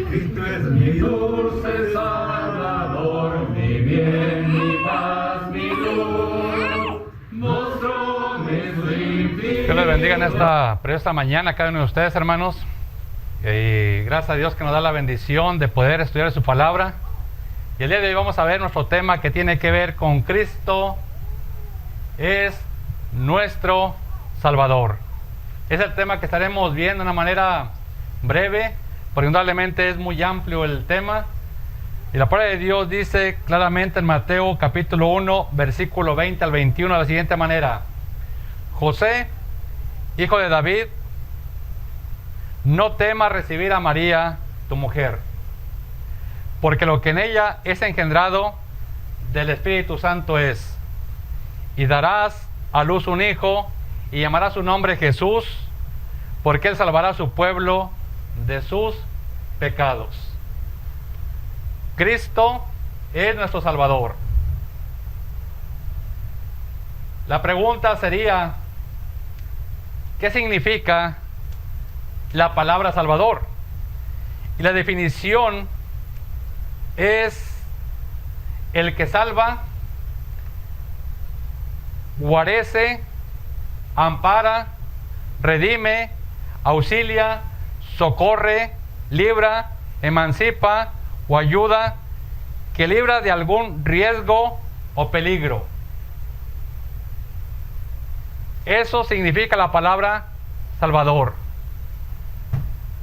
Cristo es mi dulce Salvador, mi bien, mi paz, mi luz. Mostróme su infinito. Que les bendiga en esta mañana cada uno de ustedes, hermanos. Y gracias a Dios que nos da la bendición de poder estudiar su palabra. Y el día de hoy vamos a ver nuestro tema que tiene que ver con Cristo es nuestro Salvador. Es el tema que estaremos viendo de una manera breve, porque indudablemente es muy amplio el tema. Y la palabra de Dios dice claramente en Mateo capítulo 1, versículo 20 al 21 de la siguiente manera: José, hijo de David, no temas recibir a María, tu mujer, porque lo que en ella es engendrado del Espíritu Santo es. Y darás a luz un hijo, y llamará su nombre Jesús, porque él salvará a su pueblo de sus pecados. Cristo es nuestro Salvador. La pregunta sería, ¿qué significa la palabra Salvador? Y la definición es el que salva, guarece, ampara, redime, auxilia, socorre, libra, emancipa o ayuda, que libra de algún riesgo o peligro. Eso significa la palabra Salvador.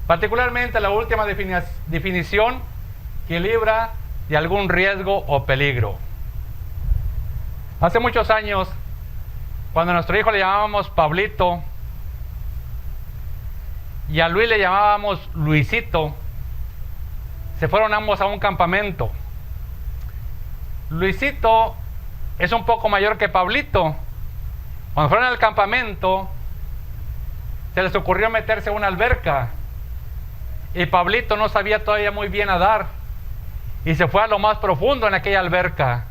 Particularmente la última definición, que libra de algún riesgo o peligro. Hace muchos años, cuando a nuestro hijo le llamábamos Pablito y a Luis le llamábamos Luisito, se fueron ambos a un campamento. Luisito es un poco mayor que Pablito. Cuando fueron al campamento, se les ocurrió meterse a una alberca y Pablito no sabía todavía muy bien nadar y se fue a lo más profundo en aquella alberca.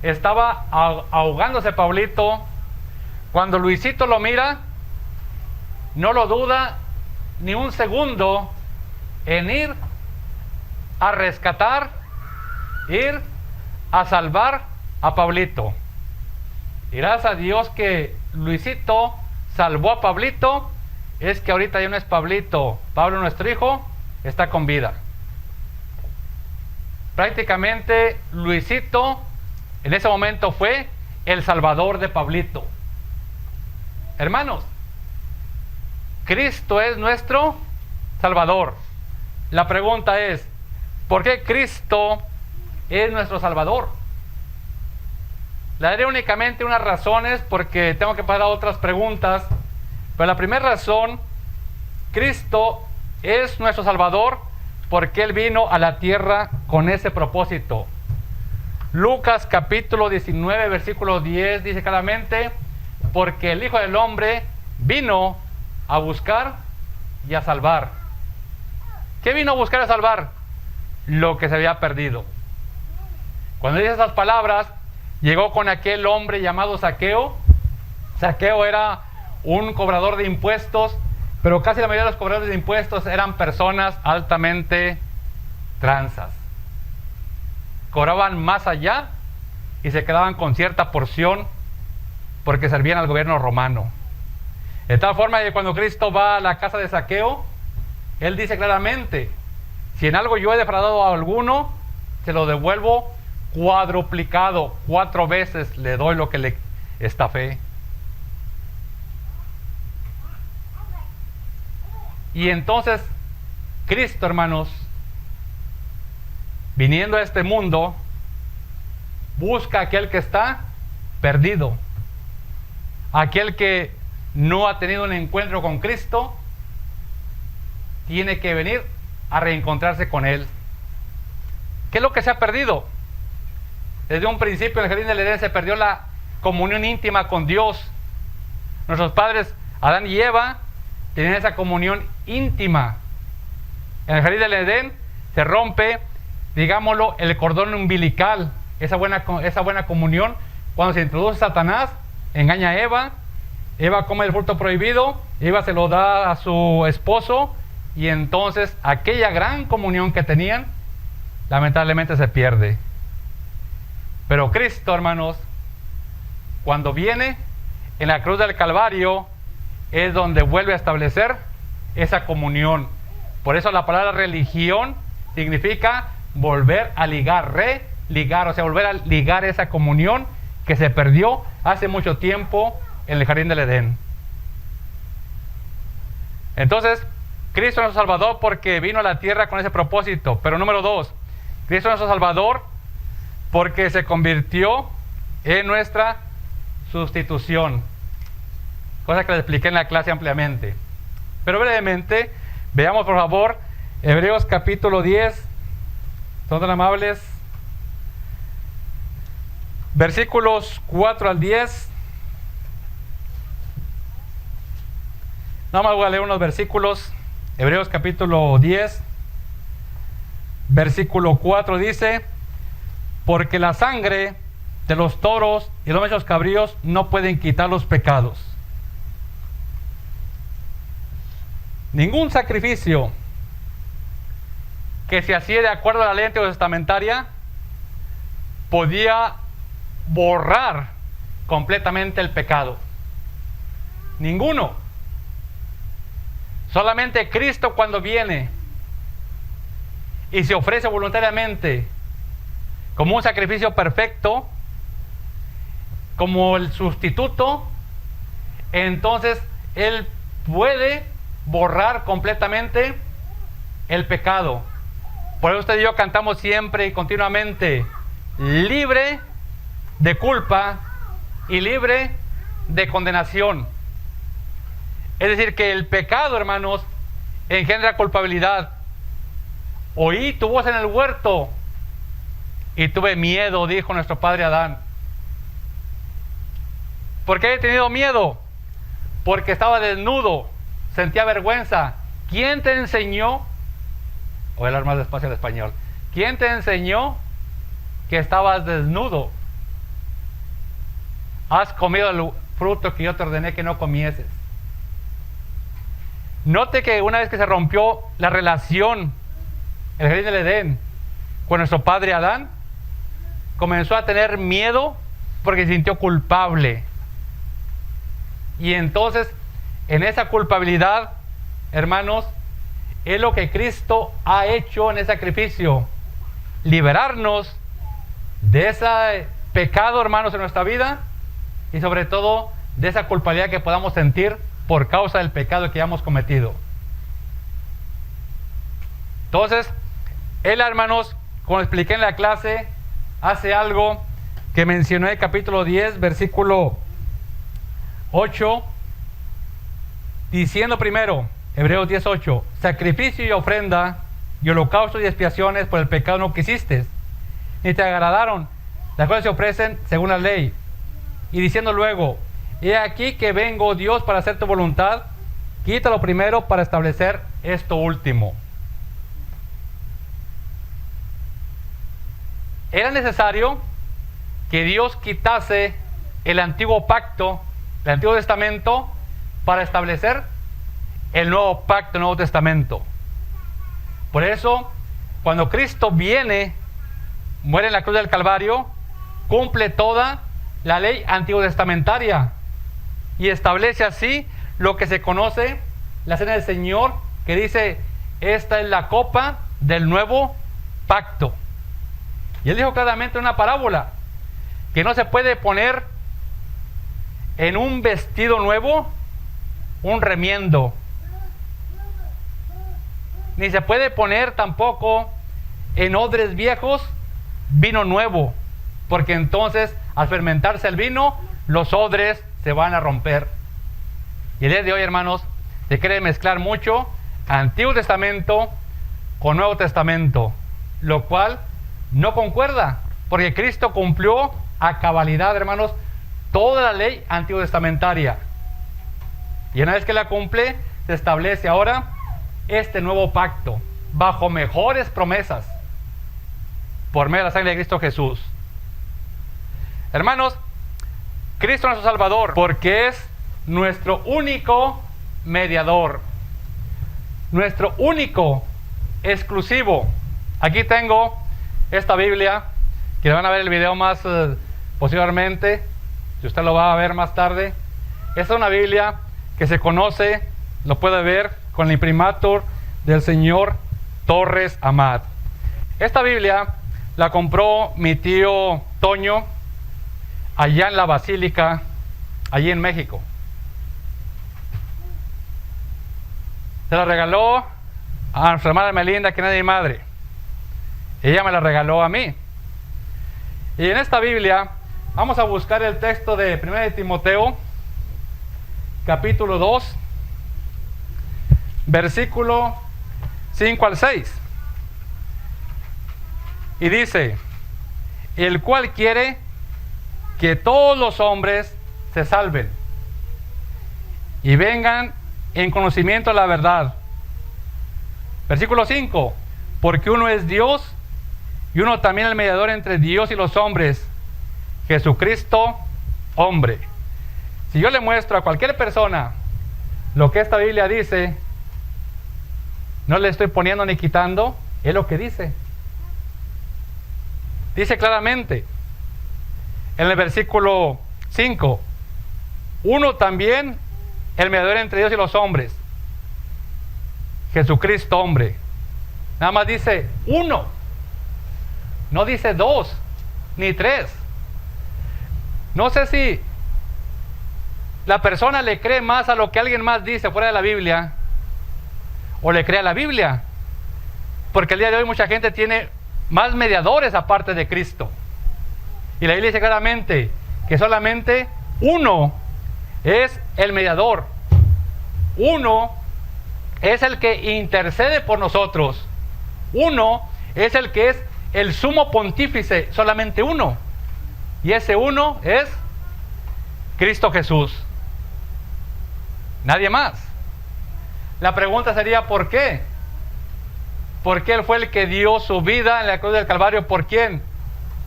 Estaba ahogándose Pablito. Cuando Luisito lo mira, no lo duda ni un segundo en ir a rescatar, ir a salvar a Pablito. Y gracias a Dios que Luisito salvó a Pablito, es que ahorita ya no es Pablito. Pablo, nuestro hijo, está con vida. Prácticamente Luisito en ese momento fue el salvador de Pablito. Hermanos, Cristo es nuestro Salvador. La pregunta es, ¿por qué Cristo es nuestro Salvador? Le daré únicamente unas razones porque tengo que pasar a otras preguntas. Pero la primera razón, Cristo es nuestro Salvador porque Él vino a la tierra con ese propósito. Lucas capítulo 19, versículo 10 dice claramente: porque el Hijo del Hombre vino a buscar y a salvar. ¿Qué vino a buscar y a salvar? Lo que se había perdido. Cuando dice esas palabras, llegó con aquel hombre llamado Zaqueo. Zaqueo era un cobrador de impuestos, pero casi la mayoría de los cobradores de impuestos eran personas altamente tranzas. Cobraban más allá y se quedaban con cierta porción porque servían al gobierno romano. De tal forma que cuando Cristo va a la casa de Zaqueo, Él dice claramente: si en algo yo he defraudado a alguno, se lo devuelvo cuadruplicado, 4 veces le doy lo que le estafé. Y entonces Cristo, hermanos, viniendo a este mundo, busca a aquel que está perdido, aquel que no ha tenido un encuentro con Cristo, tiene que venir a reencontrarse con Él. ¿Qué es lo que se ha perdido? Desde un principio en el jardín del Edén se perdió la comunión íntima con Dios. Nuestros padres, Adán y Eva, tenían esa comunión íntima. En el jardín del Edén se rompe, digámoslo, el cordón umbilical, esa buena comunión. Cuando se introduce Satanás, engaña a Eva, Eva come el fruto prohibido, Eva se lo da a su esposo y entonces aquella gran comunión que tenían, lamentablemente se pierde. Pero Cristo, hermanos, cuando viene en la cruz del Calvario, es donde vuelve a establecer esa comunión. Por eso la palabra religión significa volver a ligar, religar, o sea, volver a ligar esa comunión que se perdió hace mucho tiempo en el jardín del Edén. Entonces, Cristo es nuestro Salvador porque vino a la tierra con ese propósito. Pero número 2, Cristo es nuestro Salvador porque se convirtió en nuestra sustitución. Cosa que les expliqué en la clase ampliamente. Pero brevemente, veamos por favor Hebreos capítulo 10. ¿Son tan amables? Versículos 4 al 10. Nada más voy a leer unos versículos. Hebreos capítulo 10, versículo 4 dice: porque la sangre de los toros y los machos cabríos no pueden quitar los pecados. Ningún sacrificio que se hacía de acuerdo a la ley antitestamentaria podía borrar completamente el pecado. Ninguno. Solamente Cristo, cuando viene y se ofrece voluntariamente como un sacrificio perfecto, como el sustituto, entonces Él puede borrar completamente el pecado. Por eso usted y yo cantamos siempre y continuamente: libre de culpa y libre de condenación. Es decir, que el pecado, hermanos, engendra culpabilidad. Oí tu voz en el huerto y tuve miedo, dijo nuestro padre Adán. ¿Por qué he tenido miedo? Porque estaba desnudo, sentía vergüenza. ¿Quién te enseñó? Voy a hablar más despacio el español. ¿Quién te enseñó que estabas desnudo? Has comido el fruto que yo te ordené que no comieses. Note que una vez que se rompió la relación, el jardín del Edén, con nuestro padre Adán, comenzó a tener miedo porque se sintió culpable. Y entonces, en esa culpabilidad, hermanos, es lo que Cristo ha hecho en el sacrificio: liberarnos de ese pecado, hermanos, en nuestra vida, y sobre todo de esa culpabilidad que podamos sentir por causa del pecado que hayamos cometido. Entonces, Él, hermanos, como expliqué en la clase, hace algo que mencioné en el capítulo 10, versículo 8, diciendo primero, Hebreos 10:8, sacrificio y ofrenda y holocausto y expiaciones por el pecado no quisiste, ni te agradaron, las cuales se ofrecen según la ley. Y diciendo luego: he aquí que vengo, Dios, para hacer tu voluntad, quítalo primero para establecer esto último. Era necesario que Dios quitase el antiguo pacto, el Antiguo Testamento, para establecer el nuevo pacto, el Nuevo Testamento. Por eso, cuando Cristo viene, muere en la cruz del Calvario, cumple toda la ley antiguo testamentaria y establece así lo que se conoce la cena del Señor, que dice: esta es la copa del nuevo pacto. Y Él dijo claramente en una parábola que no se puede poner en un vestido nuevo un remiendo, ni se puede poner tampoco en odres viejos vino nuevo, porque entonces al fermentarse el vino, los odres se van a romper. Y el día de hoy, hermanos, se quiere mezclar mucho Antiguo Testamento con Nuevo Testamento, lo cual no concuerda, porque Cristo cumplió a cabalidad, hermanos, toda la ley antiguo testamentaria. Y una vez que la cumple, se establece ahora este nuevo pacto, bajo mejores promesas, por medio de la sangre de Cristo Jesús. Hermanos, Cristo es nuestro Salvador, porque es nuestro único mediador. nuestro único, exclusivo. Aquí tengo esta Biblia, que van a ver el video más posteriormente, si usted lo va a ver más tarde. Esta es una Biblia que se conoce, lo puede ver, con el imprimatur del señor Torres Amat. Esta Biblia la compró mi tío Toño allá en la Basílica, allí en México. Se la regaló a nuestra hermana Melinda, que nadie es madre. Ella me la regaló a mí. Y en esta Biblia vamos a buscar el texto de 1 de Timoteo, capítulo 2, versículo 5 al 6. Y dice: el cual quiere que todos los hombres se salven y vengan en conocimiento de la verdad. Versículo 5: porque uno es Dios y uno también el mediador entre Dios y los hombres, Jesucristo, hombre. Si yo le muestro a cualquier persona lo que esta Biblia dice, no le estoy poniendo ni quitando, es lo que dice. Dice claramente en el versículo 5: uno también el mediador entre Dios y los hombres, Jesucristo, hombre. Nada más dice uno, no dice dos ni tres. No sé si la persona le cree más a lo que alguien más dice fuera de la Biblia, o le cree a la Biblia, porque el día de hoy mucha gente tiene más mediadores aparte de Cristo. Y la Biblia dice claramente que solamente uno es el mediador. Uno es el que intercede por nosotros. Uno es el que es el sumo pontífice, solamente uno. Y ese uno es Cristo Jesús. Nadie más. La pregunta sería: ¿por qué? Porque Él fue el que dio su vida en la cruz del Calvario. ¿Por quién?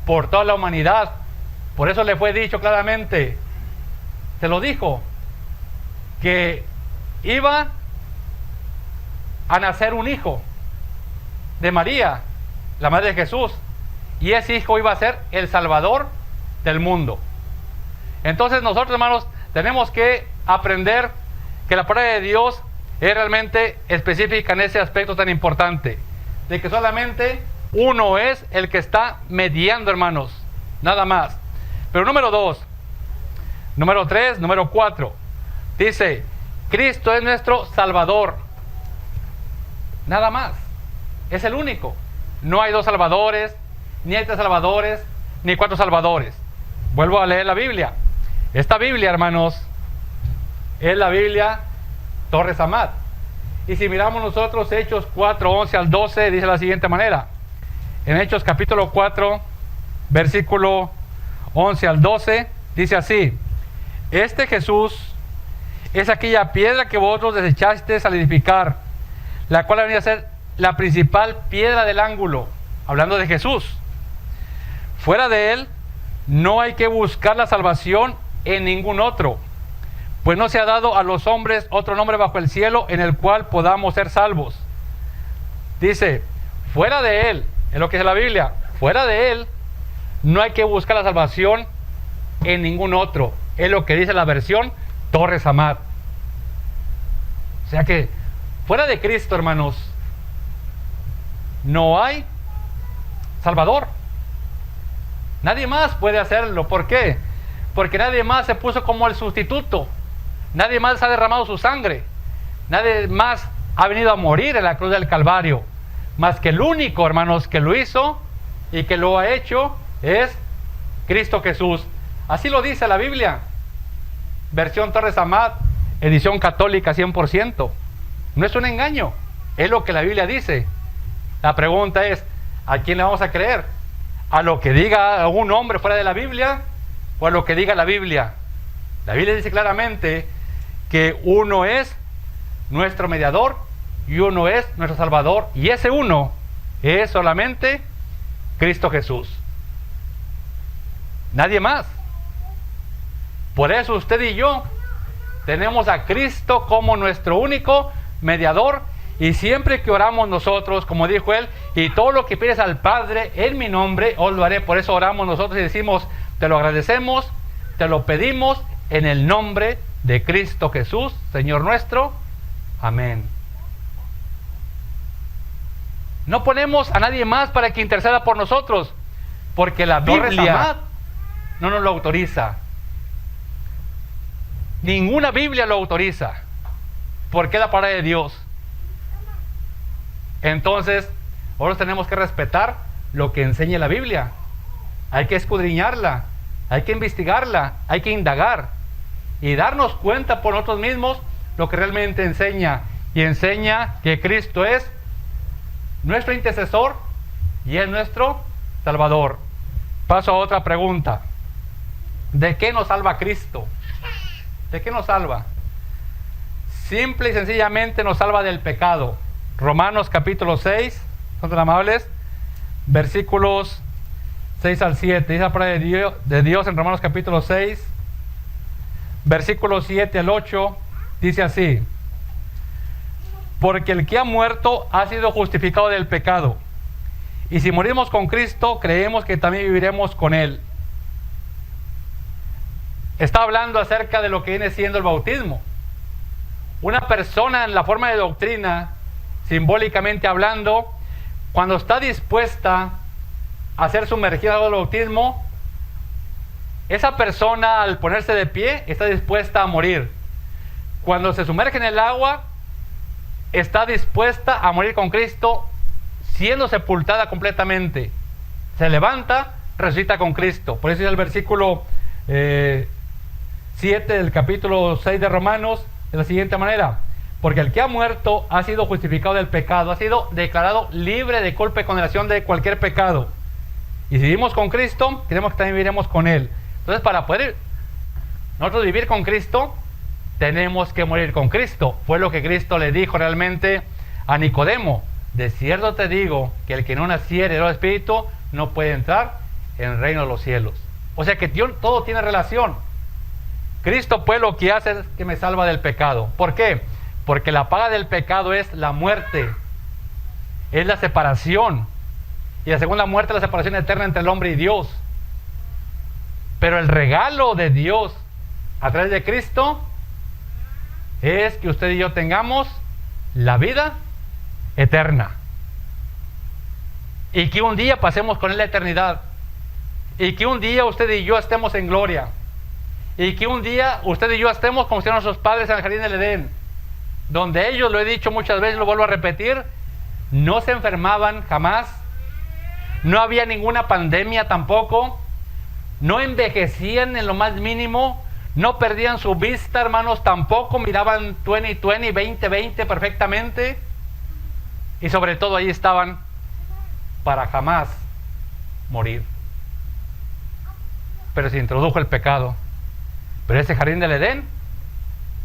Por toda la humanidad. Por eso le fue dicho claramente, se lo dijo, que iba a nacer un hijo de María, la madre de Jesús, y ese hijo iba a ser el Salvador del mundo. Entonces nosotros, hermanos, tenemos que aprender que la palabra de Dios es realmente específica en ese aspecto tan importante, de que solamente uno es el que está mediando, hermanos, nada más. Pero número 2, número 3, número 4, dice: Cristo es nuestro Salvador, nada más, es el único. No hay dos salvadores, ni hay tres salvadores, ni cuatro salvadores. Vuelvo a leer la Biblia. Esta Biblia, hermanos, es la Biblia Torres Amat. Y si miramos nosotros Hechos 4, 11 al 12, dice de la siguiente manera. En Hechos capítulo 4, versículo 11 al 12, dice así: este Jesús es aquella piedra que vosotros desechasteis al edificar, la cual venía a ser la principal piedra del ángulo. Hablando de Jesús. Fuera de Él no hay que buscar la salvación en ningún otro, pues no se ha dado a los hombres otro nombre bajo el cielo en el cual podamos ser salvos. Dice: fuera de Él, es lo que dice la Biblia, fuera de Él no hay que buscar la salvación en ningún otro. Es lo que dice la versión Torres Amat. O sea que fuera de Cristo, hermanos, no hay Salvador. Nadie más puede hacerlo. ¿Por qué? Porque nadie más se puso como el sustituto. Nadie más ha derramado su sangre. Nadie más ha venido a morir en la cruz del Calvario. Más que el único, hermanos, que lo hizo y que lo ha hecho es Cristo Jesús. Así lo dice la Biblia. Versión Torres Amat, edición católica 100%. No es un engaño. Es lo que la Biblia dice. La pregunta es: ¿a quién le vamos a creer? ¿A lo que diga algún hombre fuera de la Biblia o a lo que diga la Biblia? La Biblia dice claramente que uno es nuestro mediador y uno es nuestro Salvador, y ese uno es solamente Cristo Jesús. Nadie más. Por eso usted y yo tenemos a Cristo como nuestro único mediador Y siempre que oramos nosotros, como dijo él, y todo lo que pides al Padre en mi nombre, os lo haré. Por eso oramos nosotros y decimos, te lo agradecemos, te lo pedimos en el nombre de Cristo Jesús, Señor nuestro. Amén. No ponemos a nadie más para que interceda por nosotros, porque la Biblia no nos lo autoriza. Ninguna Biblia lo autoriza, porque es la palabra de Dios. Entonces, ahora tenemos que respetar lo que enseña la Biblia. Hay que escudriñarla, hay que investigarla, hay que indagar y darnos cuenta por nosotros mismos lo que realmente enseña. Y enseña que Cristo es nuestro intercesor y es nuestro Salvador. Paso a otra pregunta. ¿De qué nos salva Cristo? ¿De qué nos salva? Simple y sencillamente nos salva del pecado. Romanos capítulo 6, son tan amables, versículos 6 al 7. Dice la palabra de Dios en Romanos capítulo 6, versículos 7 al 8, dice así: porque el que ha muerto ha sido justificado del pecado, y si morimos con Cristo, creemos que también viviremos con Él. Está hablando acerca de lo que viene siendo el bautismo. Una persona, en la forma de doctrina, simbólicamente hablando, cuando está dispuesta a ser sumergida en el bautismo, esa persona, al ponerse de pie, está dispuesta a morir. Cuando se sumerge en el agua, está dispuesta a morir con Cristo, siendo sepultada completamente. Se levanta, resucita con Cristo. Por eso es el versículo 7 del capítulo 6 de Romanos, de la siguiente manera: porque el que ha muerto ha sido justificado del pecado, ha sido declarado libre de culpa y condenación de cualquier pecado. Y si vivimos con Cristo, creemos que también viviremos con Él. Entonces, para poder nosotros vivir con Cristo, tenemos que morir con Cristo. Fue lo que Cristo le dijo realmente a Nicodemo: de cierto te digo que el que no naciere del Espíritu no puede entrar en el reino de los cielos. O sea que todo tiene relación. Cristo, pues, lo que hace es que me salva del pecado. ¿Por qué? Porque la paga del pecado es la muerte, es la separación, y la segunda muerte es la separación eterna entre el hombre y Dios. Pero el regalo de Dios a través de Cristo es que usted y yo tengamos la vida eterna, y que un día pasemos con Él la eternidad, y que un día usted y yo estemos en gloria, y que un día usted y yo estemos como si fueran nuestros padres en el jardín del Edén, donde ellos, lo he dicho muchas veces, lo vuelvo a repetir, no se enfermaban jamás, no había ninguna pandemia tampoco, no envejecían en lo más mínimo, no perdían su vista, hermanos, tampoco miraban 20/20, 20/20 perfectamente, y sobre todo ahí estaban para jamás morir. Pero se introdujo el pecado. Pero ese jardín del Edén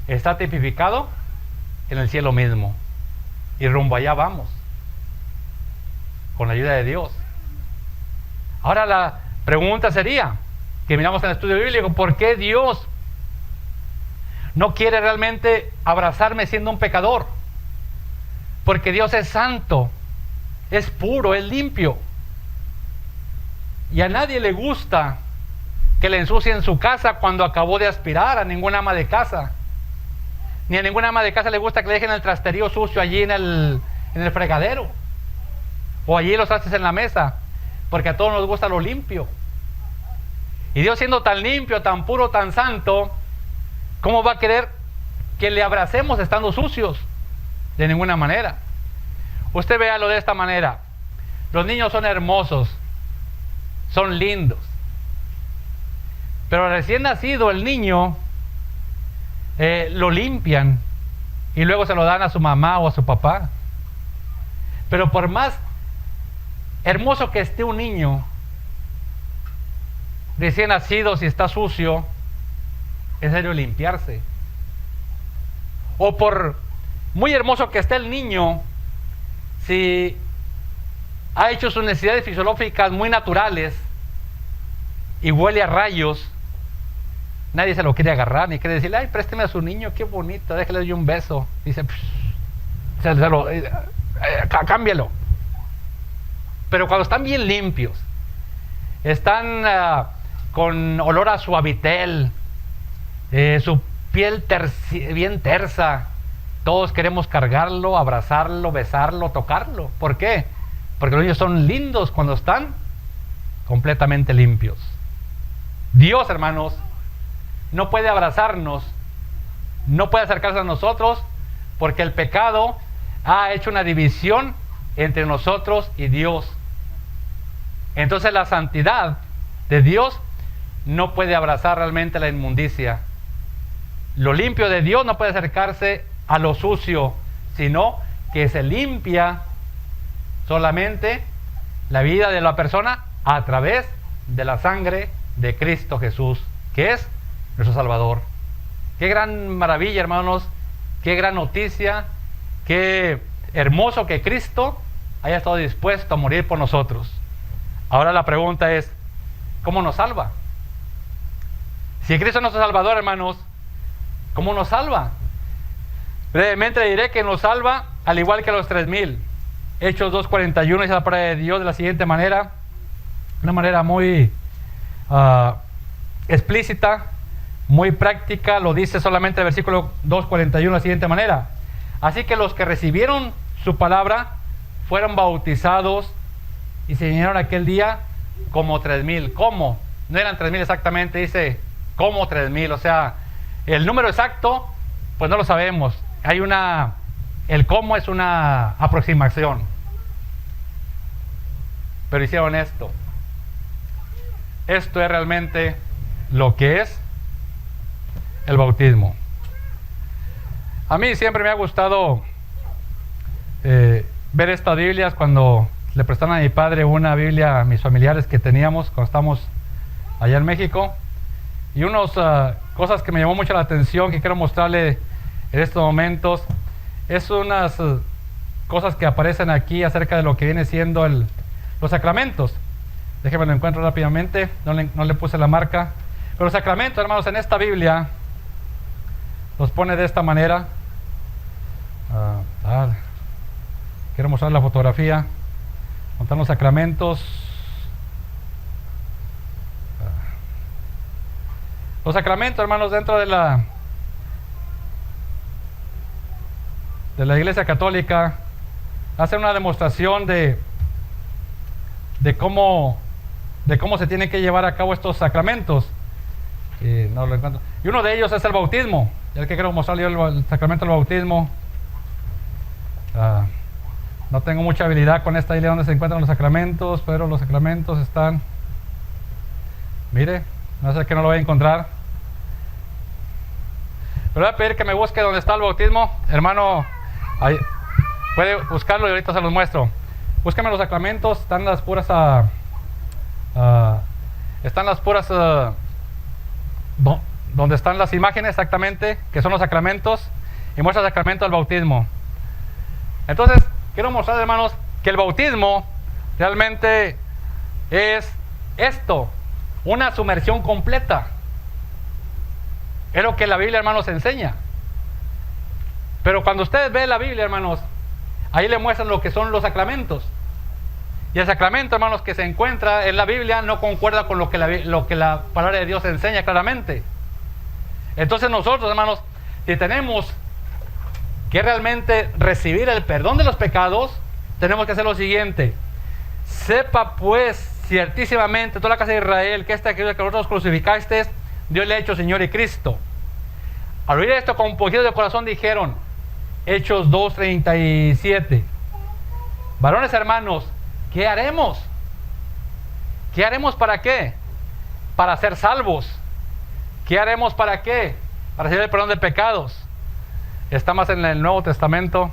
está tipificado en el cielo mismo, y rumbo allá vamos, con la ayuda de Dios. Ahora la pregunta sería, que miramos en el estudio bíblico: ¿por qué Dios no quiere realmente abrazarme siendo un pecador? Porque Dios es santo, es puro, es limpio, y a nadie le gusta que le ensucien su casa cuando acabó de aspirar. A ninguna ama de casa, ni a ninguna ama de casa le gusta que le dejen el trasterío sucio allí en el fregadero, o allí los trastes en la mesa, porque a todos nos gusta lo limpio. Y Dios, siendo tan limpio, tan puro, tan santo, ¿cómo va a querer que le abracemos estando sucios? De ninguna manera. Usted véalo de esta manera: los niños son hermosos, son lindos, pero recién nacido el niño lo limpian y luego se lo dan a su mamá o a su papá. Pero por más hermoso que esté un niño recién nacido, si está sucio, es necesario limpiarse. O por muy hermoso que esté el niño, si ha hecho sus necesidades fisiológicas muy naturales y huele a rayos, nadie se lo quiere agarrar, ni quiere decirle: ay, présteme a su niño, qué bonito, déjale un beso. Dice: cámbialo. Pero cuando están bien limpios, están con olor a suavitel, su piel bien tersa, todos queremos cargarlo, abrazarlo, besarlo, tocarlo. ¿Por qué? Porque los niños son lindos cuando están completamente limpios. Dios, hermanos, no puede abrazarnos, no puede acercarse a nosotros, porque el pecado ha hecho una división entre nosotros y Dios. Entonces la santidad de Dios no puede abrazar realmente la inmundicia. Lo limpio de Dios no puede acercarse a lo sucio, sino que se limpia solamente la vida de la persona a través de la sangre de Cristo Jesús, que es nuestro Salvador. Qué gran maravilla, hermanos, qué gran noticia, qué hermoso que Cristo haya estado dispuesto a morir por nosotros. Ahora la pregunta es, ¿cómo nos salva? Si Cristo es nuestro Salvador, hermanos, ¿cómo nos salva? Brevemente le diré que nos salva al igual que los 3,000. Hechos 2:41 dice la palabra de Dios de la siguiente manera, una manera muy explícita, muy práctica. Lo dice solamente el versículo 2:41 de la siguiente manera: así que los que recibieron su palabra fueron bautizados y se llenaron aquel día como 3,000. ¿Cómo? No eran 3,000 exactamente, dice como 3,000. O sea, el número exacto pues no lo sabemos. El cómo es una aproximación. Pero hicieron esto. Esto es realmente lo que es el bautismo. A mí siempre me ha gustado ver estas Biblias. Cuando le prestaron a mi padre una Biblia a mis familiares que teníamos cuando estábamos allá en México, y unas cosas que me llamó mucho la atención que quiero mostrarle en estos momentos es unas cosas que aparecen aquí acerca de lo que viene siendo los sacramentos. Déjenme lo encuentro rápidamente, no le puse la marca. Pero los sacramentos, hermanos, en esta Biblia los pone de esta manera. Quiero mostrar la fotografía. Contar los sacramentos. Los sacramentos, hermanos, dentro de la Iglesia Católica hacen una demostración de cómo se tienen que llevar a cabo estos sacramentos. No lo encuentro. Y uno de ellos es el bautismo. El que quiero mostrarle yo el sacramento del bautismo. No tengo mucha habilidad con esta idea donde se encuentran los sacramentos, pero los sacramentos están. Mire, no sé que no lo voy a encontrar. Pero voy a pedir que me busque donde está el bautismo, hermano. Ahí, puede buscarlo y ahorita se los muestro. Búsqueme los sacramentos, están las puras donde están las imágenes exactamente, que son los sacramentos, y muestra el sacramento del bautismo. Entonces, quiero mostrar, hermanos, que el bautismo realmente es esto, una sumersión completa. Es lo que la Biblia, hermanos, enseña. Pero cuando ustedes ven la Biblia, hermanos, ahí le muestran lo que son los sacramentos. Y el sacramento, hermanos, que se encuentra en la Biblia no concuerda con lo que la palabra de Dios enseña claramente. Entonces nosotros, hermanos, si tenemos que realmente recibir el perdón de los pecados, tenemos que hacer lo siguiente: sepa pues ciertísimamente toda la casa de Israel que esta Cristo que vosotros crucificasteis, Dios le ha hecho Señor y Cristo. Al oír esto, con poquito de corazón dijeron, Hechos 2:37, varones hermanos, ¿qué haremos? ¿Qué haremos para qué? Para ser salvos. ¿Qué haremos para qué? Para recibir el perdón de pecados. Está más en el Nuevo Testamento.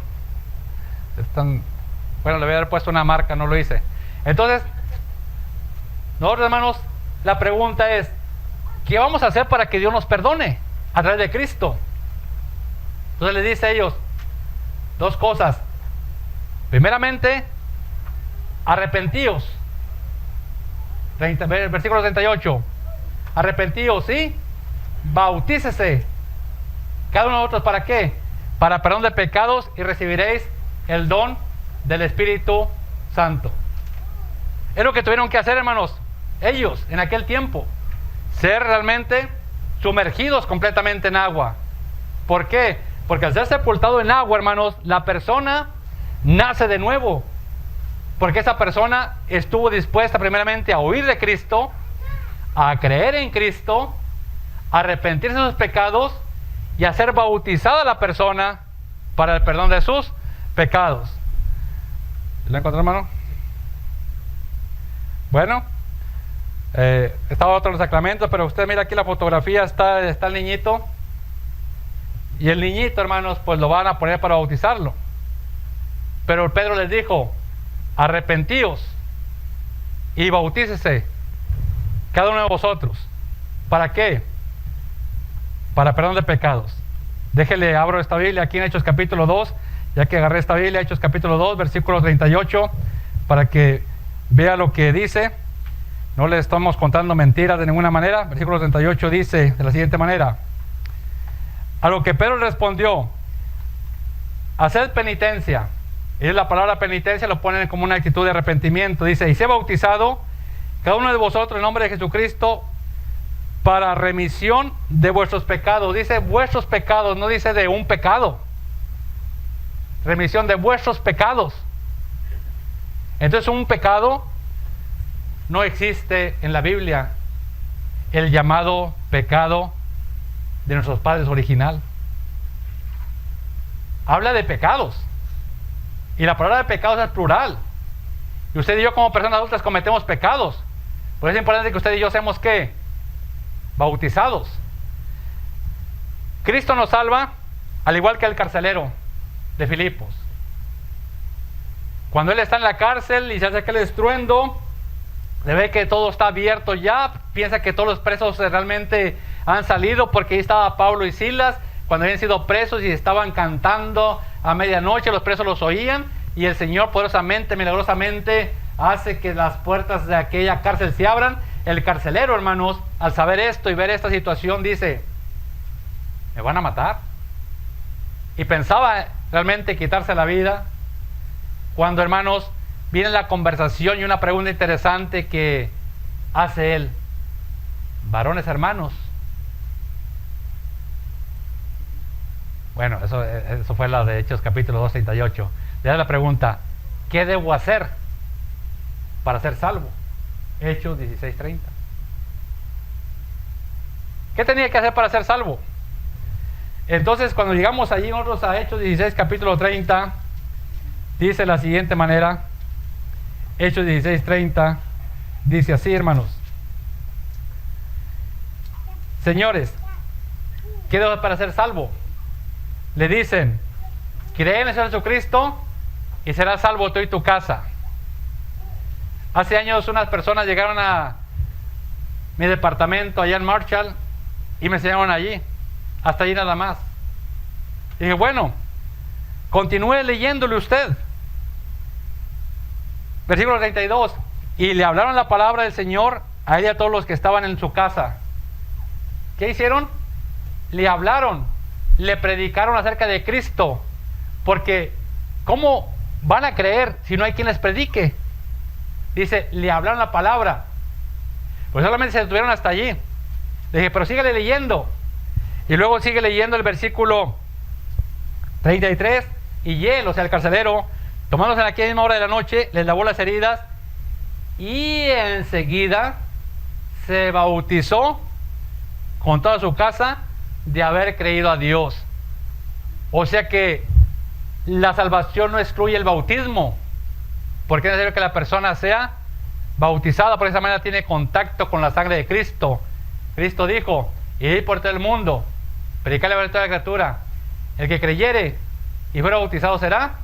Bueno, le voy a haber puesto una marca, no lo hice. Entonces, nosotros, hermanos, la pregunta es, ¿qué vamos a hacer para que Dios nos perdone? A través de Cristo. Entonces les dice a ellos dos cosas. Primeramente, arrepentíos. Versículo 38. Arrepentíos, ¿sí? Bautícese. Cada uno de nosotros, ¿para qué? Para perdón de pecados y recibiréis el don del Espíritu Santo. Es lo que tuvieron que hacer, hermanos, ellos en aquel tiempo. Ser realmente sumergidos completamente en agua. ¿Por qué? Porque al ser sepultado en agua, hermanos, la persona nace de nuevo. Porque esa persona estuvo dispuesta primeramente a oír de Cristo, a creer en Cristo, a arrepentirse de sus pecados y a ser bautizada la persona para el perdón de sus pecados. ¿Lo encontró, hermano? Bueno, estaba otro de los sacramentos, pero usted mira aquí la fotografía, está el niñito. Y el niñito, hermanos, pues lo van a poner para bautizarlo. Pero Pedro les dijo: arrepentíos y bautícese cada uno de vosotros. ¿Para qué? Para perdón de pecados. Déjele, abro esta Biblia aquí en Hechos capítulo 2, ya que agarré esta Biblia, Hechos capítulo 2, versículo 38, para que vea lo que dice. No le estamos contando mentiras de ninguna manera. Versículo 38 dice de la siguiente manera: a lo que Pedro respondió: haced penitencia. Y la palabra penitencia lo ponen como una actitud de arrepentimiento. Dice: y sé bautizado cada uno de vosotros en nombre de Jesucristo para remisión de vuestros pecados. Dice vuestros pecados, no dice de un pecado. Remisión de vuestros pecados. Entonces un pecado no existe en la Biblia. El llamado pecado de nuestros padres original. Habla de pecados. Y la palabra de pecados es plural. Y usted y yo como personas adultas cometemos pecados. Por eso es importante que usted y yo seamos ¿qué? Bautizados. Cristo nos salva al igual que el carcelero de Filipos. Cuando él está en la cárcel y se hace aquel estruendo, se ve que todo está abierto ya, piensa que todos los presos realmente han salido, porque ahí estaba Pablo y Silas cuando habían sido presos y estaban cantando a medianoche, los presos los oían, y el Señor poderosamente, milagrosamente hace que las puertas de aquella cárcel se abran. El carcelero, hermanos, al saber esto y ver esta situación, dice: me van a matar. Y pensaba realmente quitarse la vida, cuando, hermanos, viene la conversación y una pregunta interesante que hace él: varones hermanos. Bueno, eso fue la de Hechos capítulo 2, 38. Le da la pregunta: ¿qué debo hacer para ser salvo? Hechos 16, 30. ¿Qué tenía que hacer para ser salvo? Entonces, cuando llegamos allí nosotros a Hechos 16, capítulo 30, dice de la siguiente manera. Hechos 16, 30, dice así, hermanos: señores, ¿qué debo hacer para ser salvo? Le dicen: cree en el Señor Jesucristo y serás salvo tú y tu casa. Hace años unas personas llegaron a mi departamento allá en Marshall y me enseñaron allí, hasta allí nada más. Y dije: bueno, continúe leyéndole usted. Versículo 32: y le hablaron la palabra del Señor a él y a todos los que estaban en su casa. ¿Qué hicieron? Le hablaron, le predicaron acerca de Cristo, porque ¿cómo van a creer si no hay quien les predique? Dice, le hablaron la palabra. Pues solamente se detuvieron hasta allí. Le dije: pero síguele leyendo. Y luego sigue leyendo el versículo 33. Y él, o sea el carcelero, tomándose en aquella misma hora de la noche, les lavó las heridas y enseguida se bautizó con toda su casa de haber creído a Dios. O sea que la salvación no excluye el bautismo, porque es necesario que la persona sea bautizada. Por esa manera tiene contacto con la sangre de Cristo. Cristo dijo: id por todo el mundo, predicarle a toda la criatura. El que creyere y fuera bautizado será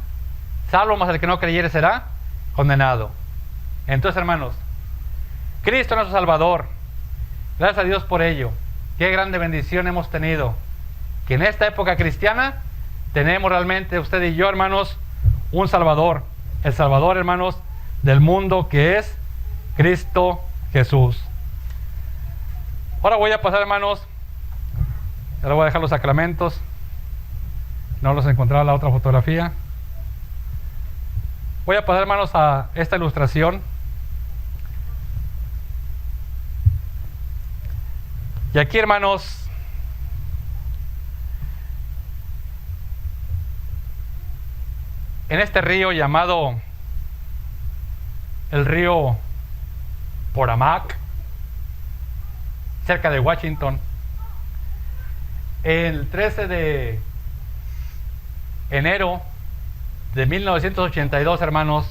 salvo, mas el que no creyere será condenado. Entonces, hermanos, Cristo es nuestro Salvador. Gracias a Dios por ello. Qué grande bendición hemos tenido, que en esta época cristiana tenemos realmente, usted y yo, hermanos, un Salvador. El Salvador, hermanos, del mundo, que es Cristo Jesús. Ahora voy a pasar, hermanos, ahora voy a dejar los sacramentos. No los encontraba en la otra fotografía. Voy a pasar, hermanos, a esta ilustración. Y aquí, hermanos, en este río llamado el río Poramac, cerca de Washington, el 13 de enero de 1982, hermanos,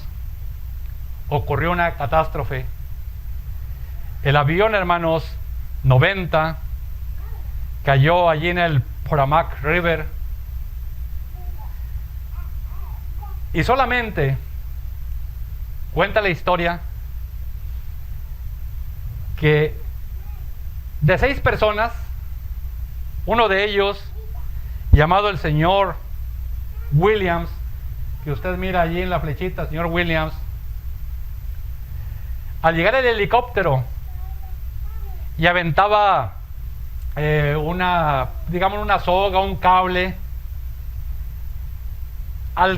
ocurrió una catástrofe. El avión, hermanos, 90 cayó allí en el Poramac River, y solamente cuenta la historia que de 6 personas, uno de ellos, llamado el señor Williams, que usted mira allí en la flechita, señor Williams, al llegar el helicóptero y aventaba una soga, un cable,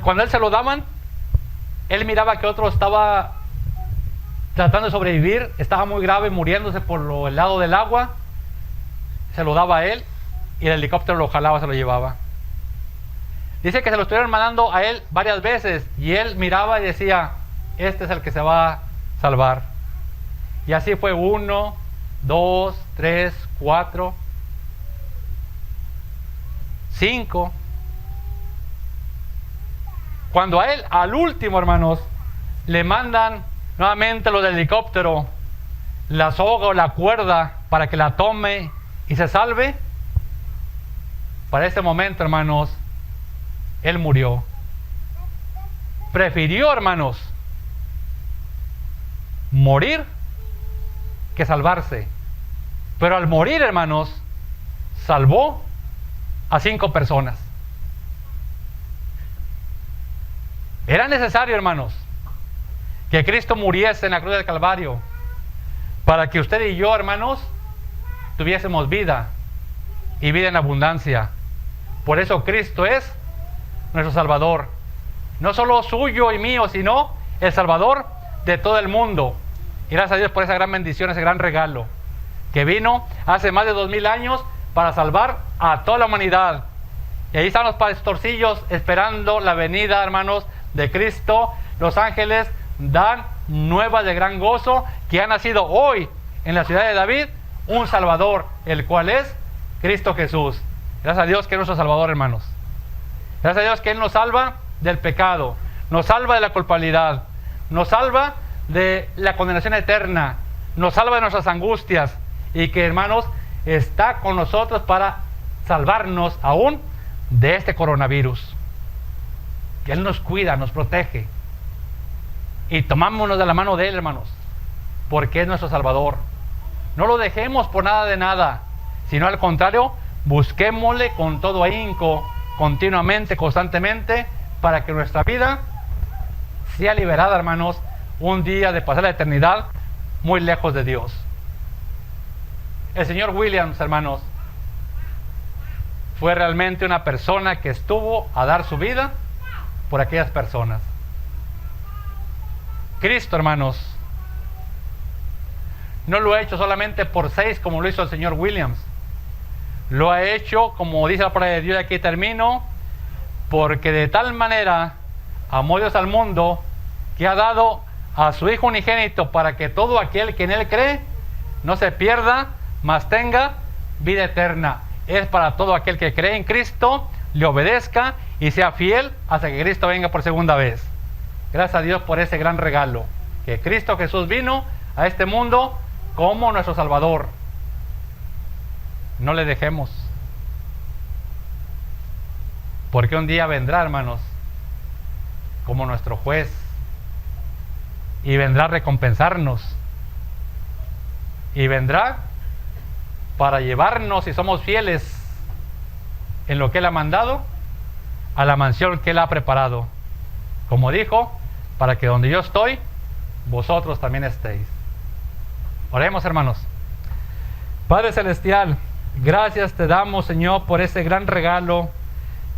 cuando él se lo daban, él miraba que otro estaba tratando de sobrevivir, estaba muy grave, muriéndose por el lado del agua, se lo daba a él y el helicóptero lo jalaba, se lo llevaba. Dice que se lo estuvieron mandando a él varias veces y él miraba y decía, este es el que se va a salvar. Y así fue 1, 2, 3, 4, 5. Cuando a él, al último, hermanos, le mandan nuevamente lo del helicóptero, la soga o la cuerda para que la tome y se salve, para ese momento, hermanos, él murió. Prefirió, hermanos, morir que salvarse. Pero al morir, hermanos, salvó a 5 personas. Era necesario, hermanos, que Cristo muriese en la cruz del Calvario para que usted y yo, hermanos, tuviésemos vida y vida en abundancia. Por eso Cristo es nuestro Salvador, no solo suyo y mío, sino el Salvador de todo el mundo. Y gracias a Dios por esa gran bendición, ese gran regalo que vino hace más de 2000 años para salvar a toda la humanidad. Y ahí están los pastorcillos esperando la venida, hermanos, de Cristo. Los ángeles dan nuevas de gran gozo que ha nacido hoy en la ciudad de David un Salvador, el cual es Cristo Jesús. Gracias a Dios que es nuestro Salvador, hermanos. Gracias a Dios que Él nos salva del pecado, nos salva de la culpabilidad, nos salva de la condenación eterna, nos salva de nuestras angustias, y que, hermanos, está con nosotros para salvarnos aún de este coronavirus. Que Él nos cuida, nos protege, y tomámonos de la mano de Él, hermanos, porque es nuestro Salvador. No lo dejemos por nada de nada, sino al contrario, busquémosle con todo ahínco, continuamente, constantemente, para que nuestra vida sea liberada, hermanos, un día de pasar la eternidad muy lejos de Dios. El señor Williams, hermanos, fue realmente una persona que estuvo a dar su vida por aquellas personas. Cristo, hermanos, no lo ha hecho solamente por 6 como lo hizo el señor Williams. Lo ha hecho, como dice la palabra de Dios, y aquí termino, porque de tal manera amó Dios al mundo que ha dado a su Hijo unigénito para que todo aquel que en Él cree no se pierda, mas tenga vida eterna. Es para todo aquel que cree en Cristo, le obedezca y sea fiel hasta que Cristo venga por segunda vez. Gracias a Dios por ese gran regalo, que Cristo Jesús vino a este mundo como nuestro Salvador. No le dejemos, porque un día vendrá, hermanos, como nuestro juez, y vendrá a recompensarnos, y vendrá para llevarnos, si somos fieles en lo que Él ha mandado, a la mansión que Él ha preparado, como dijo, para que donde yo estoy, vosotros también estéis. Oremos, hermanos. Padre Celestial, gracias te damos, Señor, por ese gran regalo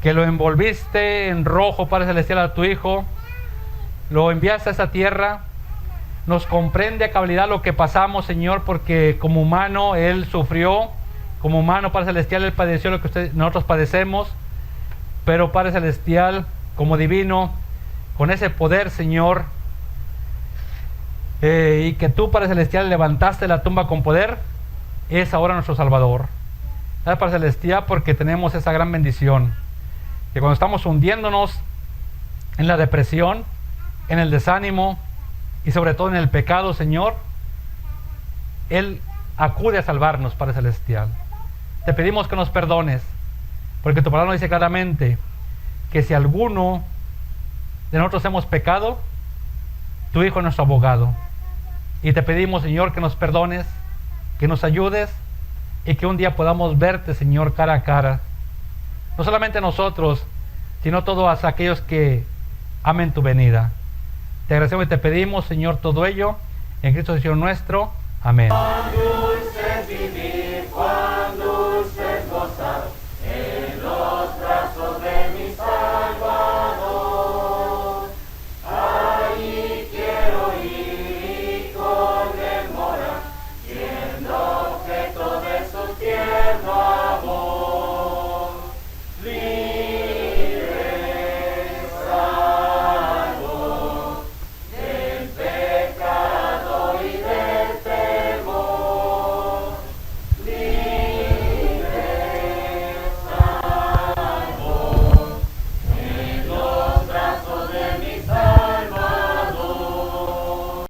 que lo envolviste en rojo, Padre Celestial, a tu Hijo, lo enviaste a esta tierra, nos comprende a cabalidad lo que pasamos, Señor, porque como humano Él sufrió, como humano, Padre Celestial, Él padeció lo que nosotros padecemos, pero Padre Celestial, como divino, con ese poder, Señor, y que tú, Padre Celestial, levantaste la tumba con poder, es ahora nuestro Salvador. Gracias, Padre Celestial, porque tenemos esa gran bendición, que cuando estamos hundiéndonos en la depresión, en el desánimo y sobre todo en el pecado, Señor, Él acude a salvarnos, Padre Celestial. Te pedimos que nos perdones, porque tu palabra nos dice claramente que si alguno de nosotros hemos pecado, tu Hijo es nuestro abogado. Y te pedimos, Señor, que nos perdones, que nos ayudes y que un día podamos verte, Señor, cara a cara. No solamente nosotros, sino todos aquellos que amen tu venida. Te agradecemos y te pedimos, Señor, todo ello en Cristo Señor nuestro. Amén.